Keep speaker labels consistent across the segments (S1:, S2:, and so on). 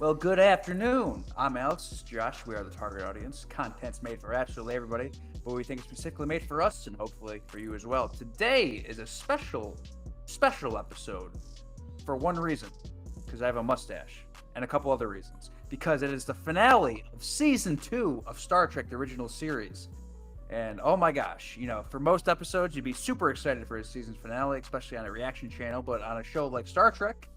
S1: Well, good afternoon. I'm Alex. This is Josh. We are the target audience. Content's made for absolutely everybody, but we think it's specifically made for us and hopefully for you as well. Today is a special episode for one reason, because I have a mustache, and a couple other reasons. Because it is the finale of Season 2 of Star Trek, the original series. And oh my gosh, for most episodes, you'd be super excited for a season's finale, especially on a reaction channel, but on a show like Star Trek,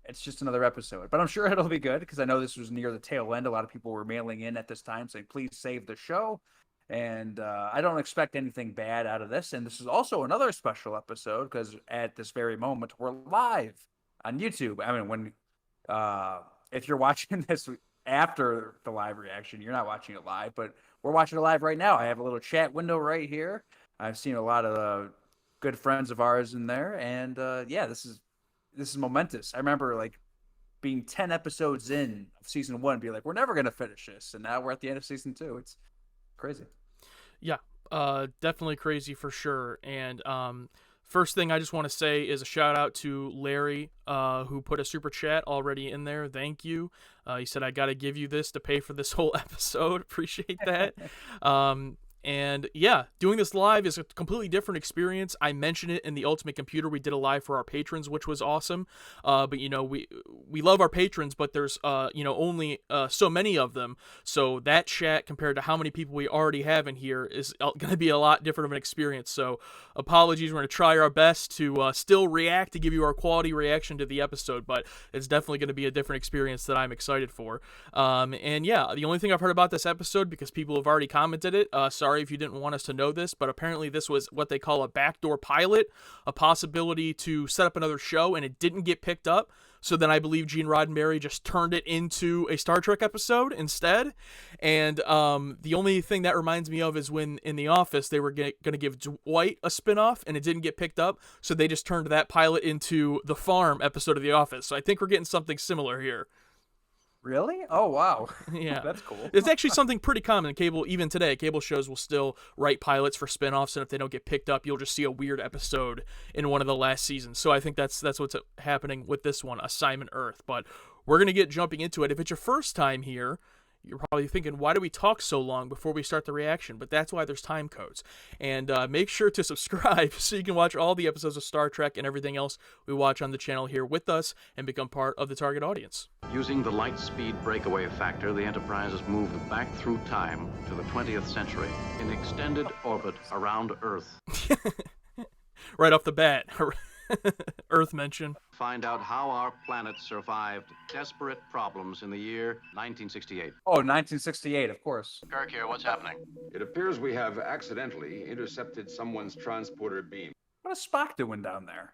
S1: it's just another episode. But I'm sure it'll be good because I know this was near the tail end. A lot of people were mailing in at this time saying, please save the show. And I don't expect anything bad out of this. And this is also another special episode because at this very moment, we're live on YouTube. I mean, if you're watching this after the live reaction, you're not watching it live, but we're watching it live right now. I have a little chat window right here. I've seen a lot of good friends of ours in there. And this is momentous. I remember being 10 episodes in of season 1, be like, we're never going to finish this. And now we're at the end of season 2. It's crazy.
S2: Yeah, definitely crazy for sure. And first thing I just want to say is a shout out to Larry, who put a super chat already in there. Thank you. He said, I got to give you this to pay for this whole episode. Appreciate that. And yeah, doing this live is a completely different experience. I mentioned it in the Ultimate Computer. We did a live for our patrons, which was awesome. But we love our patrons, but there's only so many of them. So that chat compared to how many people we already have in here is going to be a lot different of an experience. So apologies. We're going to try our best to still react to give you our quality reaction to the episode, but it's definitely going to be a different experience that I'm excited for. And yeah, the only thing I've heard about this episode, because people have already commented it, sorry if you didn't want us to know this, but apparently this was what they call a backdoor pilot, a possibility to set up another show, and it didn't get picked up. So then I believe Gene Roddenberry just turned it into a Star Trek episode instead. And the only thing that reminds me of is when in The Office they were going to give Dwight a spinoff, and it didn't get picked up. So they just turned that pilot into the Farm episode of The Office. So I think we're getting something similar here.
S1: Really? Oh, wow.
S2: Yeah.
S1: That's cool.
S2: It's actually something pretty common in cable. Even today, cable shows will still write pilots for spinoffs, and if they don't get picked up, you'll just see a weird episode in one of the last seasons. So I think that's what's happening with this one, Assignment Earth. But we're going to get jumping into it. If it's your first time here, you're probably thinking, why do we talk so long before we start the reaction? But that's why there's time codes. And make sure to subscribe so you can watch all the episodes of Star Trek and everything else we watch on the channel here with us and become part of the target audience.
S3: Using the light speed breakaway factor, the Enterprise has moved back through time to the 20th century in extended orbit around Earth.
S2: Right off the bat. Earth mention.
S3: Find out how our planet survived desperate problems in the year 1968.
S1: Oh, 1968, of course.
S3: Kirk here, what's happening?
S4: It appears we have accidentally intercepted someone's transporter beam.
S1: What is Spock doing down there?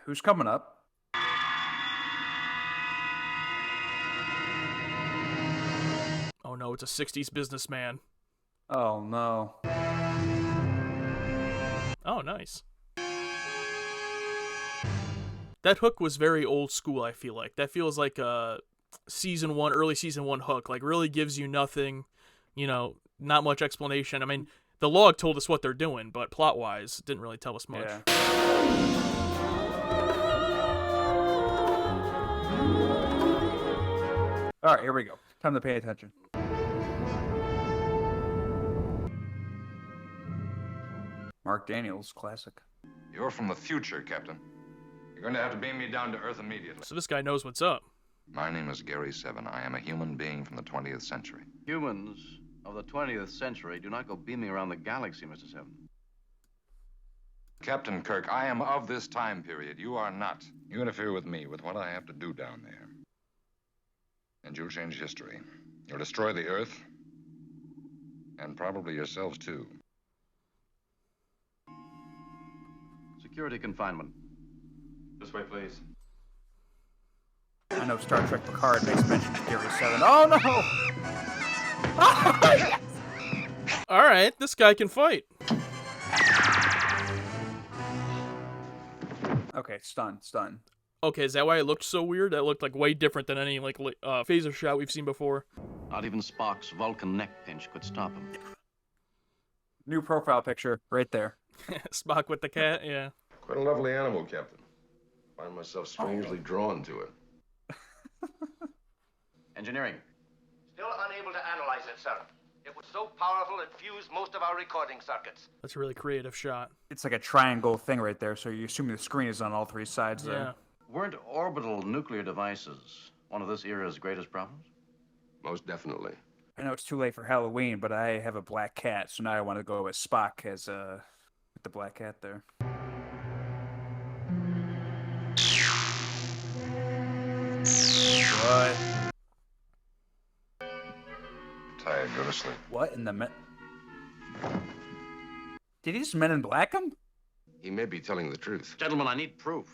S1: Who's coming up?
S2: Oh no, it's a 60s businessman.
S1: Oh, no.
S2: Oh, nice. That hook was very old school, I feel like. That feels like a early season 1 hook. Like, really gives you nothing, not much explanation. I mean, the log told us what they're doing, but plot-wise, didn't really tell us much.
S1: Yeah. All right, here we go. Time to pay attention. Mark Daniels, classic.
S4: You're from the future, Captain. You're going to have to beam me down to Earth immediately.
S2: So this guy knows what's up.
S4: My name is Gary Seven. I am a human being from the 20th century.
S3: Humans of the 20th century do not go beaming around the galaxy, Mr. Seven.
S4: Captain Kirk, I am of this time period. You are not. You interfere with me, with what I have to do down there. And you'll change history. You'll destroy the Earth. And probably yourselves, too.
S3: Security confinement. This way, please.
S1: I know Star Trek Picard makes mention of Gary Seven. Oh, no!
S2: All right, this guy can fight.
S1: Okay, stun.
S2: Okay, is that why it looked so weird? That looked like way different than any phaser shot we've seen before.
S3: Not even Spock's Vulcan neck pinch could stop him.
S1: New profile picture right there.
S2: Spock with the cat, yeah.
S4: Quite a lovely animal, Captain.
S5: Find myself strangely drawn to it.
S3: Engineering.
S6: Still unable to analyze it, sir. It was so powerful it fused most of our recording circuits.
S2: That's a really creative shot.
S1: It's like a triangle thing right there, so you're assuming the screen is on all three sides
S2: Yeah.
S1: there.
S3: Weren't orbital nuclear devices one of this era's greatest problems?
S5: Most definitely.
S1: I know it's too late for Halloween, but I have a black cat, so now I want to go with Spock as with the black cat there. What?
S4: Tired, go to sleep.
S1: What in the Did he just Men in Black him?
S5: He may be telling the truth.
S3: Gentlemen, I need proof.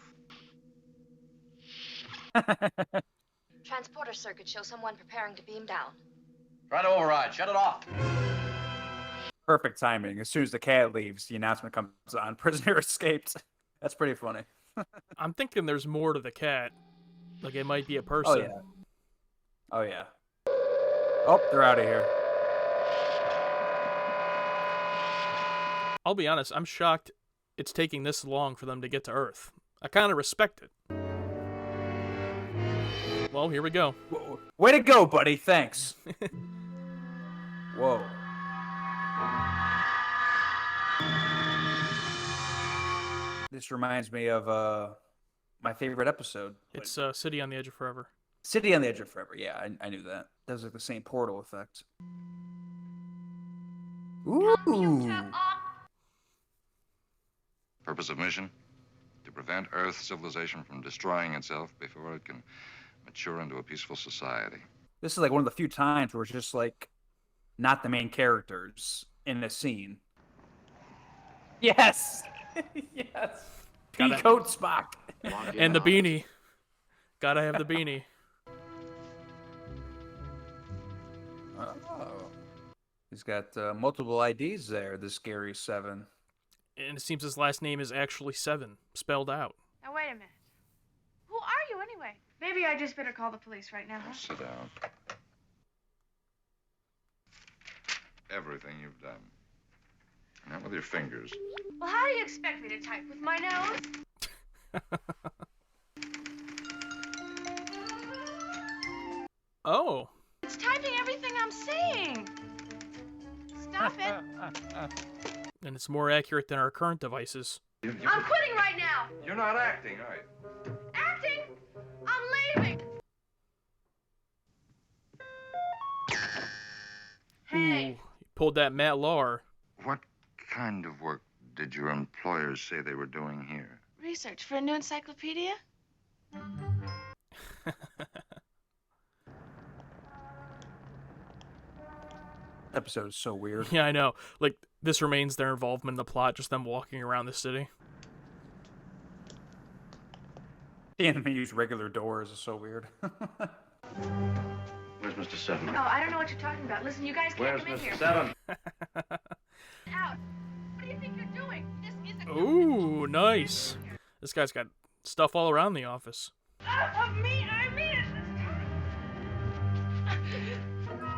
S7: Transporter circuit shows someone preparing to beam down.
S3: Try to override. Shut it off.
S1: Perfect timing. As soon as the cat leaves, the announcement comes on. Prisoner escaped. That's pretty funny.
S2: I'm thinking there's more to the cat. Like it might be a person.
S1: Oh, yeah. Oh, yeah. Oh, they're out of here.
S2: I'll be honest, I'm shocked it's taking this long for them to get to Earth. I kind of respect it. Well, here we go.
S1: Way to go, buddy. Thanks. Whoa. This reminds me of my favorite episode.
S2: It's City on the Edge of Forever.
S1: City on the Edge of Forever. Yeah, I knew that. That was like the same portal effect. Ooh.
S4: Purpose of mission? To prevent Earth civilization from destroying itself before it can mature into a peaceful society.
S1: This is like one of the few times where it's just like not the main characters in a scene. Yes. Yes. Peacoat Spock.
S2: And the beanie. Gotta have the beanie.
S1: Oh. He's got multiple IDs there, this Gary 7.
S2: And it seems his last name is actually Seven, spelled out.
S8: Now, wait a minute. Who are you, anyway? Maybe I just better call the police right now, huh?
S4: Sit down. Everything you've done. Not with your fingers.
S8: Well, how do you expect me to type? With my nose?
S2: Oh.
S8: It's typing everything I'm saying. Stop it.
S2: And it's more accurate than our current devices.
S8: I'm quitting right now.
S4: You're not acting, are you?
S8: Acting? I'm leaving. Hey.
S2: Ooh, he pulled that Matt Lauer.
S4: What kind of work did your employers say they were doing here?
S8: Research for a new encyclopedia?
S1: Episode is so weird.
S2: Yeah, I know. Like, this remains their involvement in the plot, just them walking around the city.
S1: Seeing them use regular doors is so weird.
S3: Where's Mr. Seven?
S8: Oh, I don't know what you're talking about. Listen, you guys can't
S3: Where's
S8: come in here.
S3: Mr. Seven?
S8: Out. What do you think you're doing? This isn't...
S2: Ooh, nice. This guy's got stuff all around the office.
S8: Of me, I mean it.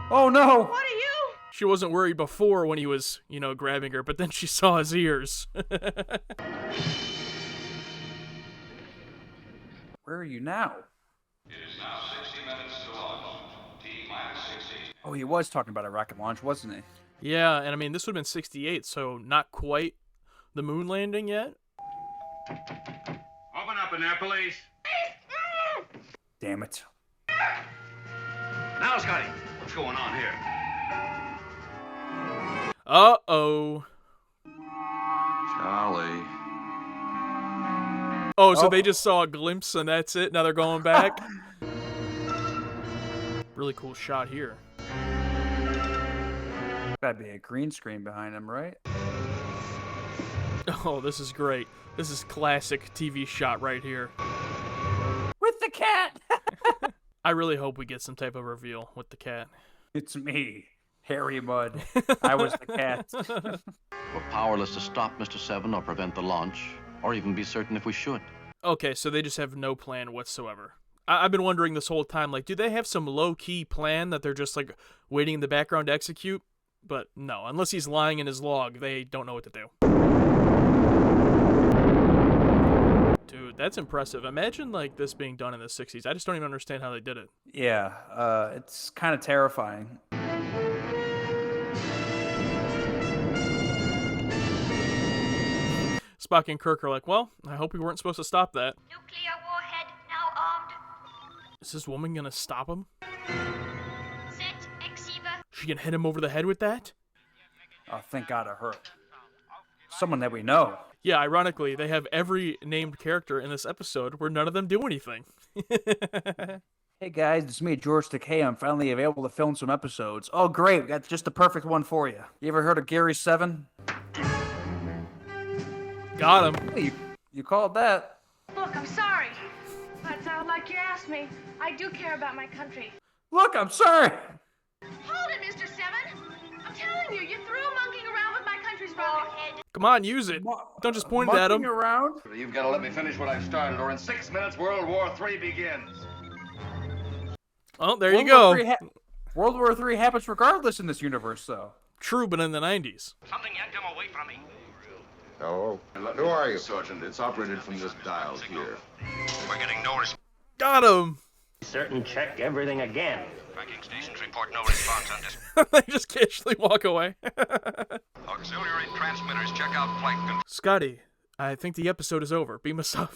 S1: Oh, no!
S8: What are you?
S2: She wasn't worried before when he was, grabbing her, but then she saw his ears.
S1: Where are you now?
S9: It is now 60 minutes to launch. T-minus 60.
S1: Oh, he was talking about a rocket launch, wasn't he?
S2: Yeah, and I mean, this would have been 68, so not quite the moon landing yet.
S9: Open up in there, police.
S1: Damn it.
S9: Now, Scotty, what's going on here?
S2: Uh-oh.
S4: Charlie.
S2: Oh, so
S1: Oh.
S2: they just saw a glimpse and that's it? Now they're going back? Really cool shot here.
S1: Gotta be a green screen behind him, right?
S2: Oh, this is great. This is classic TV shot right here.
S1: With the cat!
S2: I really hope we get some type of reveal with the cat.
S1: It's me, Harry Mudd. I was the cat.
S3: We're powerless to stop Mr. Seven or prevent the launch, or even be certain if we should.
S2: Okay, so they just have no plan whatsoever. I've been wondering this whole time, like, do they have some low-key plan that they're just, like, waiting in the background to execute? But no, unless he's lying in his log, they don't know what to do. Dude, dude, that's impressive. Imagine like this being done in the 60s. I just don't even understand how they did it.
S1: Yeah, it's kind of terrifying.
S2: Spock and Kirk are like, well, I hope we weren't supposed to stop that.
S7: Nuclear warhead now armed.
S2: Is this woman gonna stop him?
S7: Set Exever.
S2: She can hit him over the head with that?
S1: Oh, thank God it hurt. Someone that we know.
S2: Yeah, ironically, they have every named character in this episode where none of them do anything.
S1: Hey guys, it's me, George Takei. I'm finally available to film some episodes. Oh great, we got just the perfect one for you. You ever heard of Gary 7?
S2: Got him.
S1: Hey, you called that.
S8: Look, I'm sorry. But like you asked me, I do care about my country.
S1: Look, I'm sorry.
S8: Hold it, Mr. Seven. I'm telling you, you threw monkeying around with my country's rocket.
S2: Come on, use it. Don't just point it at him.
S1: Monkeying around?
S6: You've got to let me finish what I've started, or in 6 minutes, World War III begins.
S2: Oh, there you go.
S1: World War III happens regardless in this universe, though.
S2: True, but in the 90s.
S6: Something yanked him away from me.
S5: Oh, who are you, Sergeant? It's operated from this dial here.
S6: We're getting no response.
S2: Got him.
S6: Certain check everything again. Tracking stations report no response on this.
S2: They just casually walk away.
S6: Auxiliary transmitters check out flight control.
S2: Scotty, I think the episode is over. Beam us up.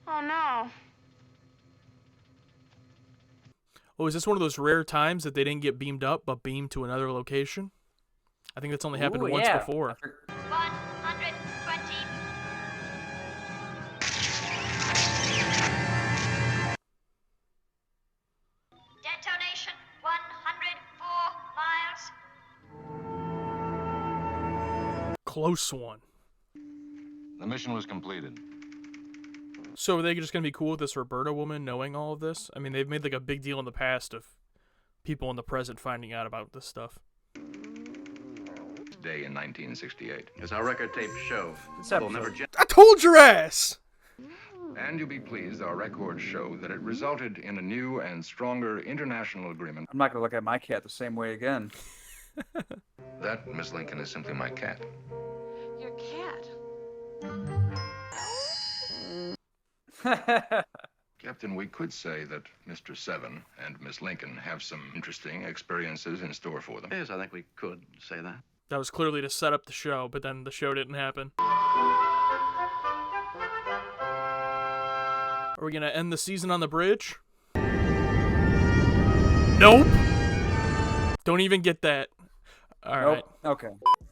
S8: Oh no.
S2: Oh, is this one of those rare times that they didn't get beamed up, but beamed to another location? I think that's only happened once before.
S7: 120. Detonation 104 miles.
S2: Close one.
S4: The mission was completed.
S2: So are they just going to be cool with this Roberta woman knowing all of this? I mean, they've made like a big deal in the past of people in the present finding out about this stuff.
S4: Day in 1968.
S3: As our record tapes show,
S1: This
S3: we'll
S1: episode.
S3: never
S2: I told your ass!
S4: And you'll be pleased our records show that it resulted in a new and stronger international agreement.
S1: I'm not going to look at my cat the same way again.
S4: That, Miss Lincoln, is simply my cat.
S8: Your cat.
S4: Captain, we could say that Mr. Seven and Miss Lincoln have some interesting experiences in store for them.
S3: Yes, I think we could say that.
S2: That was clearly to set up the show, but then the show didn't happen. Are we going to end the season on the bridge? Nope. Don't even get that. All right.
S1: Okay.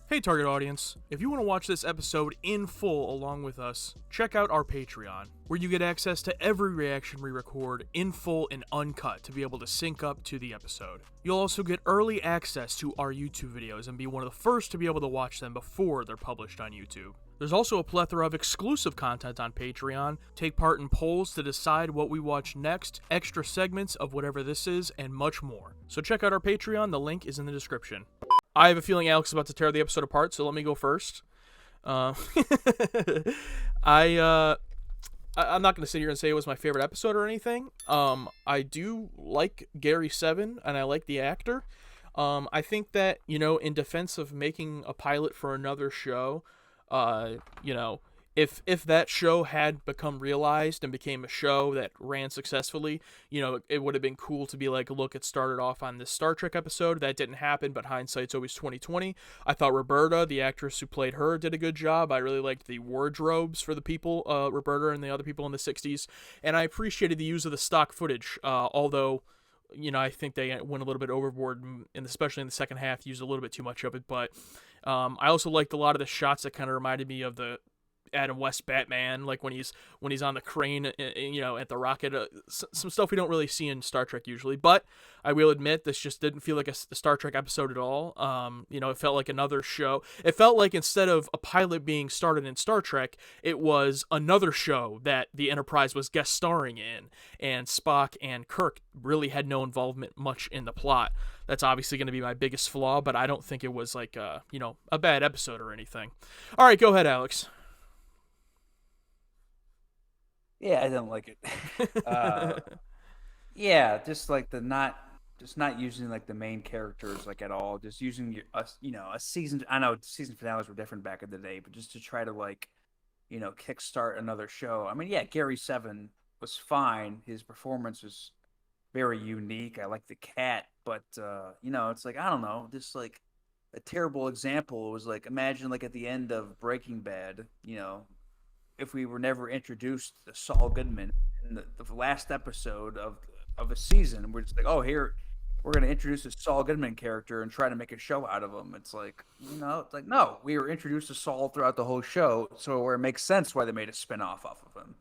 S2: Hey, target audience. If you want to watch this episode in full along with us, check out our Patreon, where you get access to every reaction we record in full and uncut to be able to sync up to the episode. You'll also get early access to our YouTube videos and be one of the first to be able to watch them before they're published on YouTube. There's also a plethora of exclusive content on Patreon, take part in polls to decide what we watch next, extra segments of whatever this is, and much more. So check out our Patreon, the link is in the description. I have a feeling Alex is about to tear the episode apart, so let me go first. I'm not going to sit here and say it was my favorite episode or anything. I do like Gary Seven, and I like the actor. I think that, in defense of making a pilot for another show, if that show had become realized and became a show that ran successfully, it would have been cool to be like, look, it started off on this Star Trek episode. That didn't happen, but hindsight's always 20/20. I thought Roberta, the actress who played her, did a good job. I really liked the wardrobes for the people, Roberta and the other people in the 60s, and I appreciated the use of the stock footage, although I think they went a little bit overboard, and especially in the second half, used a little bit too much of it, but I also liked a lot of the shots that kind of reminded me of the Adam West Batman, like when he's on the crane, at the rocket. Some stuff we don't really see in Star Trek usually, but I will admit this just didn't feel like a Star Trek episode at all. It felt like another show. It felt like instead of a pilot being started in Star Trek, it was another show that the Enterprise was guest starring in, and Spock and Kirk really had no involvement much in the plot. That's obviously going to be my biggest flaw, but I don't think it was like a bad episode or anything. All right, go ahead, Alex.
S1: Yeah, I didn't like it. Yeah, just like not using like the main characters like at all. Just using a season. I know season finales were different back in the day, but just to try to like, kickstart another show. I mean, yeah, Gary Seven was fine. His performance was very unique. I like the cat, but it's like I don't know, just like a terrible example was like imagine like at the end of Breaking Bad, if we were never introduced to Saul Goodman in the last episode of a season, we're just like, oh, here we're going to introduce a Saul Goodman character and try to make a show out of him. It's like, it's like no, we were introduced to Saul throughout the whole show, so where it makes sense why they made a spinoff off of him.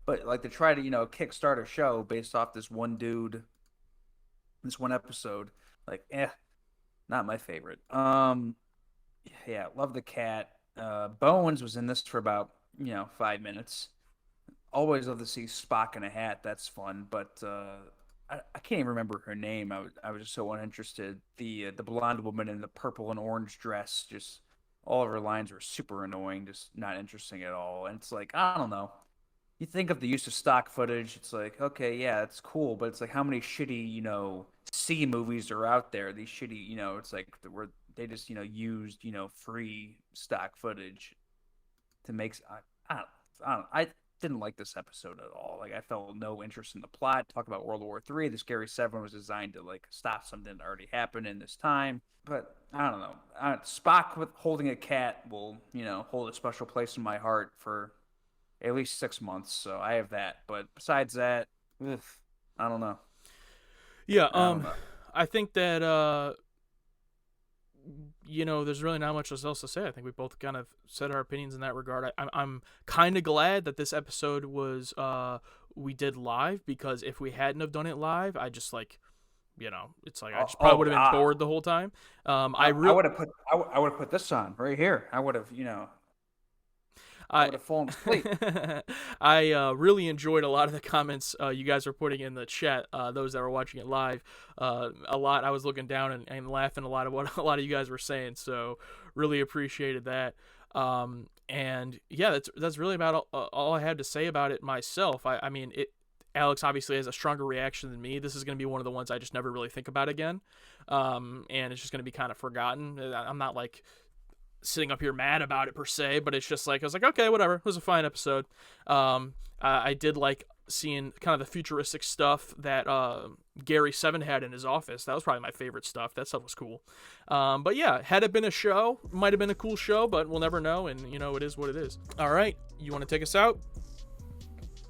S1: But like to try to kickstart a show based off this one dude, this one episode, like not my favorite. Yeah, love the cat. Bones was in this for about 5 minutes. Always love to see Spock in a hat. That's fun, but I can't even remember her name. I was just so uninterested. The blonde woman in the purple and orange dress, just all of her lines were super annoying, just not interesting at all. And it's like I don't know. You think of the use of stock footage, it's like, okay, yeah, it's cool, but it's like how many shitty, C movies are out there? These shitty, it's like where they just, used, free stock footage to make. I didn't like this episode at all. Like I felt no interest in the plot. Talk about World War III. This Gary Seven was designed to like stop something that already happened in this time. But I don't know. Spock with holding a cat will, hold a special place in my heart for at least 6 months, so I have that. But besides that, I don't know.
S2: Yeah,
S1: I don't know.
S2: I think that there's really not much else to say. I think we both kind of said our opinions in that regard. I'm kind of glad that this episode was we did live, because if we hadn't have done it live, I just like, it's like I just probably would have been bored the whole time. I
S1: would have put this on right here. I would have, I would have fallen asleep.
S2: I really enjoyed a lot of the comments you guys were putting in the chat, those that were watching it live. A lot, I was looking down and laughing a lot of what a lot of you guys were saying, so really appreciated that. And yeah, that's really about all I had to say about it myself. I mean, Alex obviously has a stronger reaction than me. This is going to be one of the ones I just never really think about again, and it's just going to be kind of forgotten. I'm not like sitting up here mad about it per se, but it's just like I was like, okay, whatever. It was a fine episode. I did like seeing kind of the futuristic stuff that Gary Seven had in his office. That was probably my favorite stuff. That stuff was cool. But yeah, had it been a show, might have been a cool show, but we'll never know. And it is what it is. All right, you want to take us out?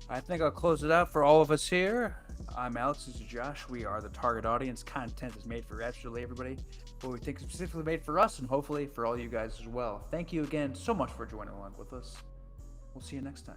S1: I think I'll close it out for all of us here. I'm Alex. This is Josh. We are the target audience. Content is made for absolutely everybody, but we think it's specifically made for us and hopefully for all you guys as well. Thank you again so much for joining along with us. We'll see you next time.